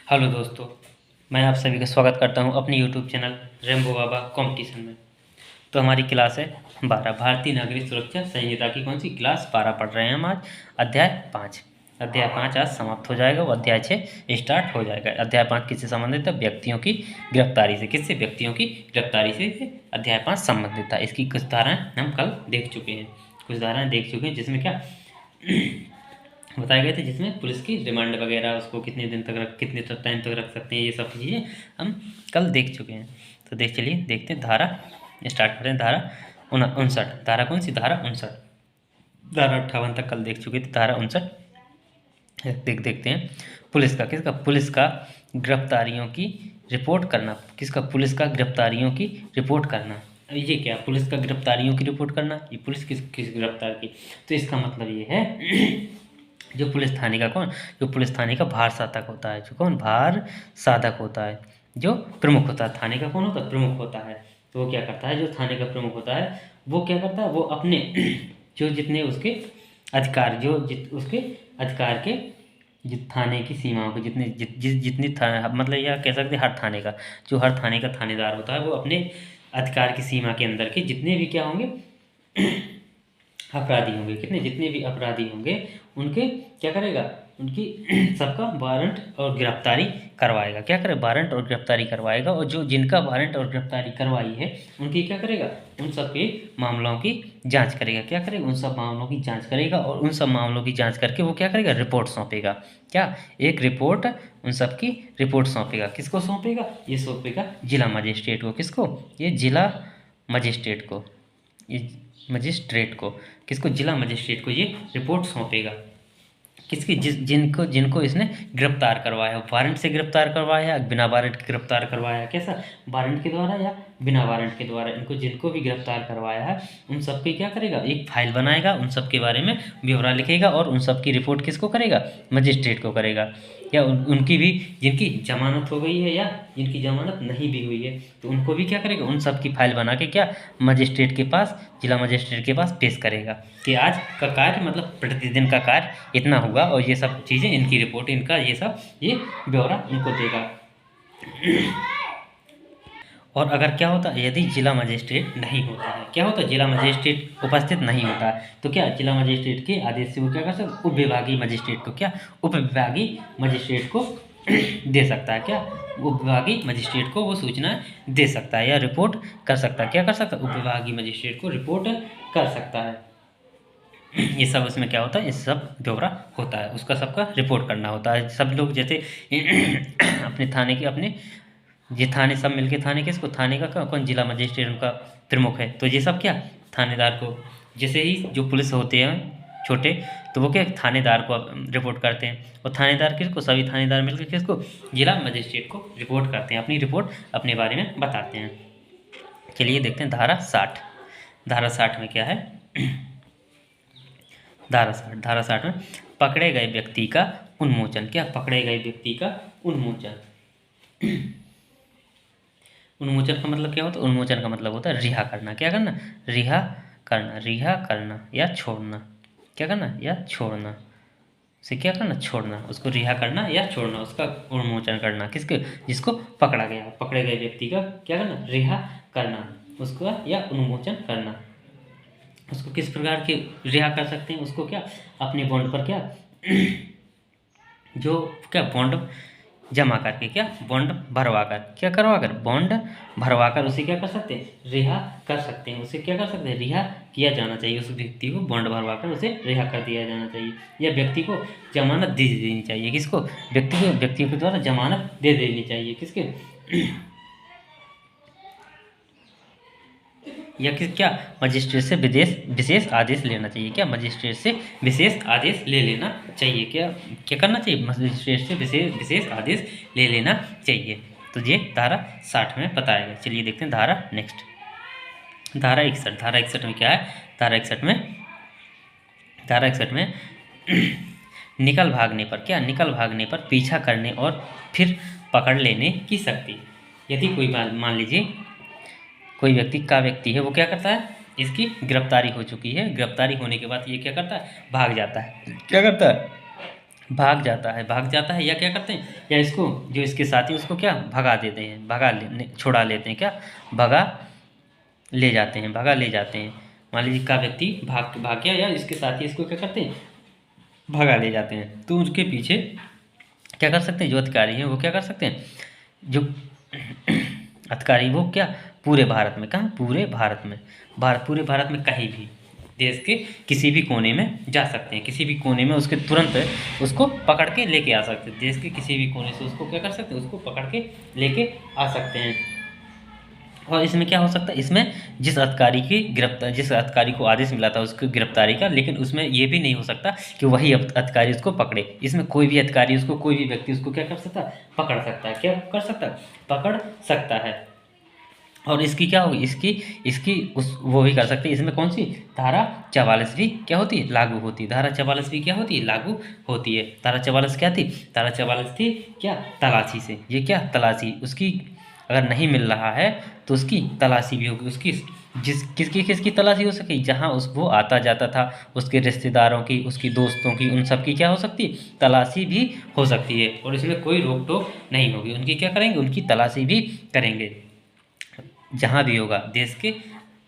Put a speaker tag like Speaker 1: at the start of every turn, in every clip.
Speaker 1: Hello दोस्तों, मैं आप सभी का स्वागत करता हूं अपनी यूट्यूब चैनल रेम्बो बाबा कंपटीशन में। तो हमारी क्लास है 12 भारतीय नागरिक सुरक्षा संहिता की कौन सी क्लास 12 पढ़ रहे हैं हम आज। अध्याय 5 आज समाप्त हो जाएगा, वो अध्याय 6 स्टार्ट हो जाएगा। अध्याय 5 किससे संबंधित है? व्यक्तियों की गिरफ्तारी से। किससे? व्यक्तियों की गिरफ्तारी से अध्याय 5 संबंधित था। इसकी कुछ धाराएँ हम कल देख चुके हैं, जिसमें क्या बताए गए थे, जिसमें पुलिस की रिमांड वगैरह, उसको कितने टाइम तक रख सकते हैं, ये सब चीज़ें हम कल देख चुके हैं। तो चलिए देखते हैं, धारा स्टार्ट करते हैं। धारा 59, धारा कौन सी? धारा 59। धारा 58 तक कल देख चुके थे, धारा 59 देखते हैं। किसका? पुलिस का गिरफ्तारियों की रिपोर्ट करना। किसका? पुलिस का गिरफ्तारियों की रिपोर्ट करना। ये क्या? पुलिस का गिरफ्तारियों की रिपोर्ट करना, ये पुलिस किस गिरफ्तार की? तो इसका मतलब ये है जो पुलिस थाने का भार साधक होता है, जो कौन भार साधक होता है, जो प्रमुख होता है। थाने का कौन होता है? प्रमुख होता है। तो वो क्या करता है? जो थाने का प्रमुख होता है वो क्या करता है? वो अपने जो जितने उसके अधिकार, उसके अधिकार के थाने की सीमाओं के जितनी मतलब यह कह सकते हैं हर थाने का थानेदार होता है, वो अपने अधिकार की सीमा के अंदर के जितने भी क्या होंगे अपराधी होंगे, जितने भी अपराधी होंगे उनके क्या करेगा? उनकी सबका वारंट और गिरफ्तारी करवाएगा। क्या करे? वारंट और गिरफ्तारी करवाएगा। और जो जिनका वारंट और गिरफ्तारी करवाई है उनकी क्या करेगा? उन सब के मामलों की जांच करेगा। क्या करेगा? उन सब मामलों की जांच करेगा, और उन सब मामलों की जांच करके वो क्या करेगा? रिपोर्ट सौंपेगा। क्या? एक रिपोर्ट, उन सब की रिपोर्ट सौंपेगा। किसको सौंपेगा? ये सौंपेगा जिला मजिस्ट्रेट को। किसको? ये जिला मजिस्ट्रेट को। ये मजिस्ट्रेट को किसको? जिला मजिस्ट्रेट को ये रिपोर्ट सौंपेगा। किसकी? जिनको इसने गिरफ्तार करवाया, वारंट से गिरफ्तार करवाया, बिना वारंट के गिरफ्तार करवाया, कैसा? वारंट के द्वारा या बिना वारंट के द्वारा, जिनको भी गिरफ्तार करवाया है उन सब की क्या करेगा? एक फाइल बनाएगा, उन सब के बारे में ब्यौरा लिखेगा, और उन सब की रिपोर्ट किसको करेगा? मजिस्ट्रेट को करेगा। या उनकी भी, जिनकी जमानत हो गई है या जिनकी जमानत नहीं भी हुई है, तो उनको भी क्या करेगा? उन सब की फाइल बना के क्या मजिस्ट्रेट के पास, जिला मजिस्ट्रेट के पास पेश करेगा कि आज का कार्य, मतलब प्रतिदिन का कार्य इतना हुआ, और ये सब चीज़ें, इनकी रिपोर्ट, इनका ये ब्यौरा उनको देगा। और अगर क्या होता है, यदि जिला मजिस्ट्रेट नहीं होता है, क्या होता है? जिला मजिस्ट्रेट उपस्थित नहीं होता है, तो क्या जिला मजिस्ट्रेट के आदेश से वो क्या कर सकता? उप विभागीय मजिस्ट्रेट को दे सकता है। क्या? उप विभागीय मजिस्ट्रेट को वो सूचना दे सकता है या रिपोर्ट कर सकता है। क्या कर सकता है? उप विभागीय मजिस्ट्रेट को रिपोर्ट कर सकता है। ये सब उसमें क्या होता है? ये सब ब्यौरा होता है, उसका सबका रिपोर्ट करना होता है। सब लोग जैसे अपने थाने के ये थाने सब मिलके, किसको? थाने का कौन? जिला मजिस्ट्रेट उनका प्रमुख है। तो ये सब क्या थानेदार को, जैसे ही जो पुलिस होते हैं छोटे, तो वो क्या थानेदार को रिपोर्ट करते हैं, और थानेदार किसको? सभी थानेदार मिलकर किसको? जिला मजिस्ट्रेट को रिपोर्ट करते हैं, अपनी रिपोर्ट अपने बारे में बताते हैं। चलिए देखते हैं धारा 60। धारा 60 में क्या है? धारा 60 में पकड़े गए व्यक्ति का उन्मोचन। क्या? पकड़े गए व्यक्ति का उन्मोचन। उन्मोचन का मतलब क्या होता है? उन्मोचन का मतलब होता है रिहा करना। क्या करना? रिहा करना या छोड़ना। क्या करना? या छोड़ना। उसे क्या करना? छोड़ना। उसको रिहा करना या छोड़ना, उसका उन्मोचन करना। किसके? जिसको पकड़ा गया, पकड़े गए व्यक्ति का क्या करना? रिहा करना, उसका या उन्मोचन करना। उसको किस प्रकार के रिहा कर सकते हैं? उसको क्या? अपने बॉन्ड पर क्या जो क्या बॉन्ड जमा करके, क्या बॉन्ड भरवा कर, क्या करवा कर? बॉन्ड भरवा कर उसे क्या कर सकते हैं? रिहा कर सकते हैं। उसे क्या कर सकते हैं? रिहा किया जाना चाहिए। उस व्यक्ति को बॉन्ड भरवा कर उसे रिहा कर दिया जाना चाहिए, या व्यक्ति को जमानत दे देनी चाहिए। किसको? व्यक्ति के द्वारा जमानत दे देनी चाहिए। किसके? या क्या? मजिस्ट्रेट से विशेष आदेश लेना चाहिए। क्या? मजिस्ट्रेट से विशेष आदेश ले लेना चाहिए। क्या करना चाहिए? मजिस्ट्रेट से विशेष आदेश ले लेना चाहिए। तो ये धारा 60 में बताया गया। चलिए देखते हैं धारा नेक्स्ट। धारा 61 में क्या है? धारा 61 में निकल भागने पर पीछा करने और फिर पकड़ लेने की शक्ति। यदि कोई मान लीजिए कोई व्यक्ति है, वो क्या करता है? इसकी गिरफ्तारी हो चुकी है, गिरफ्तारी होने के बाद ये क्या करता है? भाग जाता है। क्या करता है? भाग जाता है, या क्या करते हैं, या इसको जो इसके साथी उसको क्या भगा देते हैं, छुड़ा लेते हैं, क्या भगा ले जाते हैं। मान लीजिए का व्यक्ति भाग गया, या इसके साथी इसको क्या करते हैं, भगा ले जाते हैं, तो उसके पीछे क्या कर सकते हैं, जो अधिकारी हैं वो क्या कर सकते हैं, जो अधिकारी वो क्या पूरे भारत में, कहाँ पूरे भारत में, पूरे भारत में कहीं भी देश के किसी भी कोने में जा सकते हैं, किसी भी कोने में उसके तुरंत उसको पकड़ के लेके आ सकते हैं, देश के किसी भी कोने से उसको क्या कर सकते हैं, उसको पकड़ के लेके आ सकते हैं। और इसमें क्या हो सकता है, इसमें जिस अधिकारी को आदेश मिला था उसकी गिरफ्तारी का, लेकिन उसमें ये भी नहीं हो सकता कि वही अधिकारी उसको पकड़े, इसमें कोई भी अधिकारी उसको, कोई भी व्यक्ति उसको क्या कर सकता है, पकड़ सकता है, क्या कर सकता है, पकड़ सकता है। और इसकी क्या होगी, इसकी इसकी उस वो भी कर सकते हैं, इसमें कौन सी धारा 44 भी क्या होती है, लागू होती है, धारा 44 भी क्या होती है, लागू होती है। धारा 44 क्या थी, धारा 44 थी क्या, तलाशी से, ये क्या तलाशी, उसकी अगर नहीं मिल रहा है तो उसकी तलाशी भी होगी, उसकी किसकी तलाशी हो सके, जहाँ वो आता जाता था, उसके रिश्तेदारों की, उसकी दोस्तों की, उन सब की क्या हो सकती है, तलाशी भी हो सकती है, और इसमें कोई रोक टोक नहीं होगी, उनकी क्या करेंगे, उनकी तलाशी भी करेंगे, जहाँ भी होगा देश के,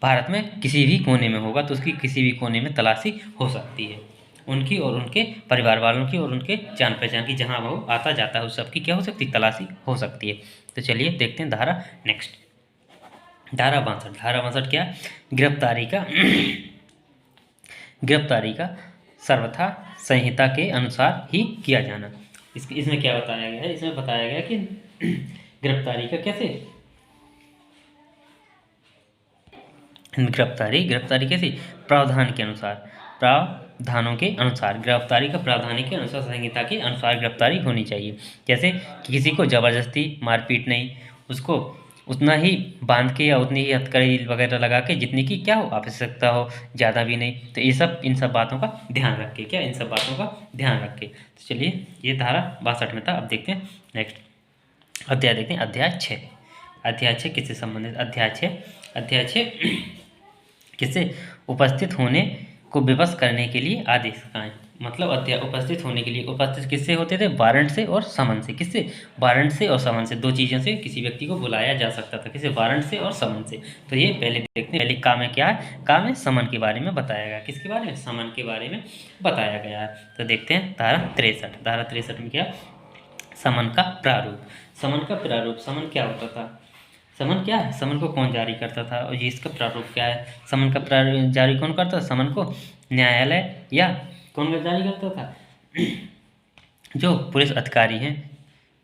Speaker 1: भारत में किसी भी कोने में होगा तो उसकी किसी भी कोने में तलाशी हो सकती है, उनकी और उनके परिवार वालों की और उनके जान पहचान की, जहाँ वो आता जाता है उस सबकी क्या हो सकती है, तलाशी हो सकती है। तो चलिए देखते हैं धारा नेक्स्ट, धारा 62 क्या, गिरफ्तारी का गिरफ्तारी का सर्वथा संहिता के अनुसार ही किया जाना। इसमें क्या बताया गया है, इसमें बताया गया कि गिरफ्तारी का कैसे, गिरफ्तारी कैसी, प्रावधान के अनुसार, प्रावधानों के अनुसार, गिरफ्तारी का प्रावधान के अनुसार, संहिता के अनुसार गिरफ्तारी होनी चाहिए। जैसे कि किसी को ज़बरदस्ती मारपीट नहीं, उसको उतना ही बांध के या उतनी ही हथकड़ी वगैरह लगा के जितनी की क्या हो आवश्यकता हो, ज़्यादा भी नहीं। तो ये सब इन सब बातों का ध्यान रख के, क्या इन सब बातों का ध्यान रख के। तो चलिए ये धारा 62 में था। अब देखते हैं नेक्स्ट अध्याय, देखते हैं अध्याय 6। अध्याय 6 किससे संबंधित, अध्याय 6 किससे, उपस्थित होने को विवश करने के लिए आदेश का, मतलब अध्याय उपस्थित होने के लिए, उपस्थित किससे होते थे, वारंट से और समन से। किससे, वारंट से और समन से, दो चीज़ों से किसी व्यक्ति को बुलाया जा सकता था, किसे, वारंट से और समन से। तो ये पहले देखते हैं, पहले का में क्या है, का में समन के बारे में बताया गया, किसके बारे में, समन के बारे में बताया गया है। तो देखते हैं धारा 63, धारा 63 में क्या, समन का प्रारूप, समन का प्रारूप, समन क्या होता था, समन क्या है, समन को कौन जारी करता था, और ये इसका प्रारूप क्या है, समन का प्रारूप जारी कौन करता था, समन को न्यायालय या कौन जारी करता था, जो पुलिस अधिकारी हैं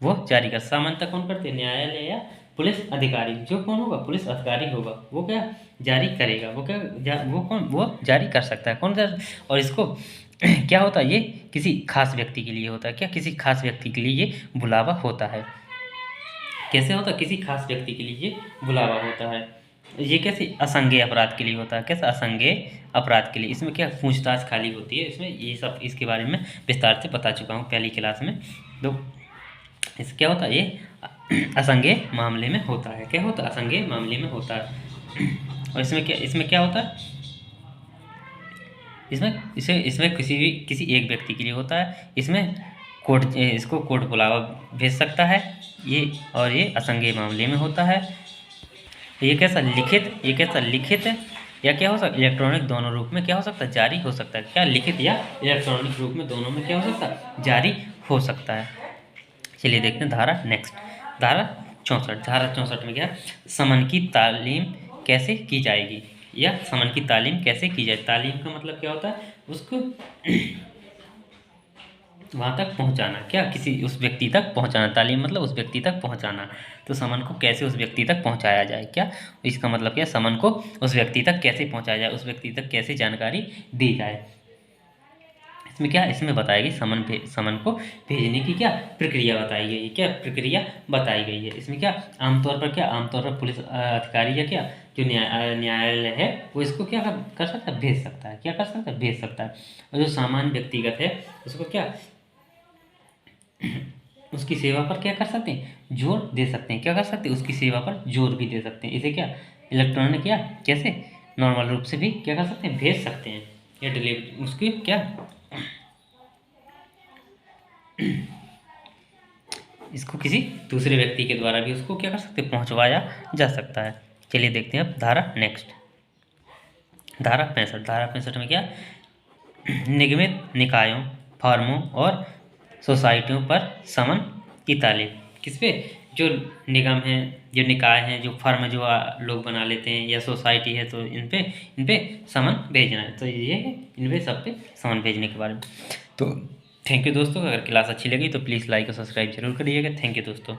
Speaker 1: वो जारी कर, समन तक कौन करते, न्यायालय या पुलिस अधिकारी, जो कौन होगा, पुलिस अधिकारी होगा, वो क्या जारी करेगा, वो क्या वो कौन, वो जारी कर सकता है, कौन और इसको क्या होता है, ये किसी खास व्यक्ति के लिए होता है, क्या किसी खास व्यक्ति के लिए ये बुलावा होता है, कैसे होता है, किसी खास व्यक्ति के लिए ये बुलावा होता है। ये कैसे, असंज्ञेय अपराध के लिए होता है, कैसे, असंज्ञेय अपराध के लिए। इसमें क्या पूछताछ खाली होती है, इसमें ये सब इसके बारे में विस्तार से बता चुका हूँ पहली क्लास में। तो इस क्या होता है, ये असंज्ञेय मामले में होता है, क्या होता है, असंज्ञेय मामले में होता है। और इसमें क्या होता है, इसमें किसी एक व्यक्ति के लिए होता है, इसमें कोर्ट इसको कोर्ट बुलावा भेज सकता है ये, और ये असंज्ञेय मामले में होता है। ये कैसा लिखित या क्या हो सकता है, इलेक्ट्रॉनिक, दोनों रूप में क्या हो सकता है, जारी हो सकता है, क्या लिखित या इलेक्ट्रॉनिक रूप में दोनों में क्या हो सकता है, जारी हो सकता है। चलिए देखते हैं धारा नेक्स्ट, धारा 64, धारा 64 में क्या, समन की तालीम कैसे की जाएगी, या समन की तालीम कैसे की जाए। तालीम का मतलब क्या होता है, उसको वहाँ तक पहुँचाना, क्या किसी उस व्यक्ति तक पहुँचाना, तालीम मतलब उस व्यक्ति तक पहुँचाना। तो समन को कैसे उस व्यक्ति तक पहुँचाया जाए, क्या इसका मतलब क्या, समन को उस व्यक्ति तक कैसे पहुँचाया जाए, उस व्यक्ति तक कैसे जानकारी दी जाए। इसमें क्या, इसमें बताएगी समन को भेजने की क्या प्रक्रिया बताई गई है, क्या प्रक्रिया बताई गई है। इसमें क्या, आमतौर पर पुलिस अधिकारी या क्या जो न्यायालय है वो इसको क्या कर सकता है, भेज सकता है, क्या कर सकता है, भेज सकता है। और जो सामान्य व्यक्तिगत है उसको क्या उसकी सेवा पर क्या कर सकते हैं, जोर दे सकते हैं, क्या कर सकते हैं, उसकी सेवा पर जोर भी दे सकते हैं। इसे क्या इलेक्ट्रॉनिक या कैसे नॉर्मल रूप से भी क्या कर सकते हैं, भेज सकते हैं, या डिलीवरी उसकी क्या इसको किसी दूसरे व्यक्ति के द्वारा भी उसको क्या कर सकते, पहुंचवाया जा सकता है। चलिए देखते हैं अब धारा नेक्स्ट, धारा 65। धारा 65 में क्या, निगमित निकायों, फर्मों और सोसाइटियों पर समन की तालीम। किस पे, जो निगम हैं, जो निकाय हैं, जो फर्म जो लोग बना लेते हैं, या सोसाइटी है, तो इन पे समन भेजना है। तो ये है इन पे सब पे समन भेजने के बारे में। तो थैंक यू दोस्तों, अगर क्लास अच्छी लगी तो प्लीज़ लाइक और सब्सक्राइब जरूर करिएगा। थैंक यू दोस्तों।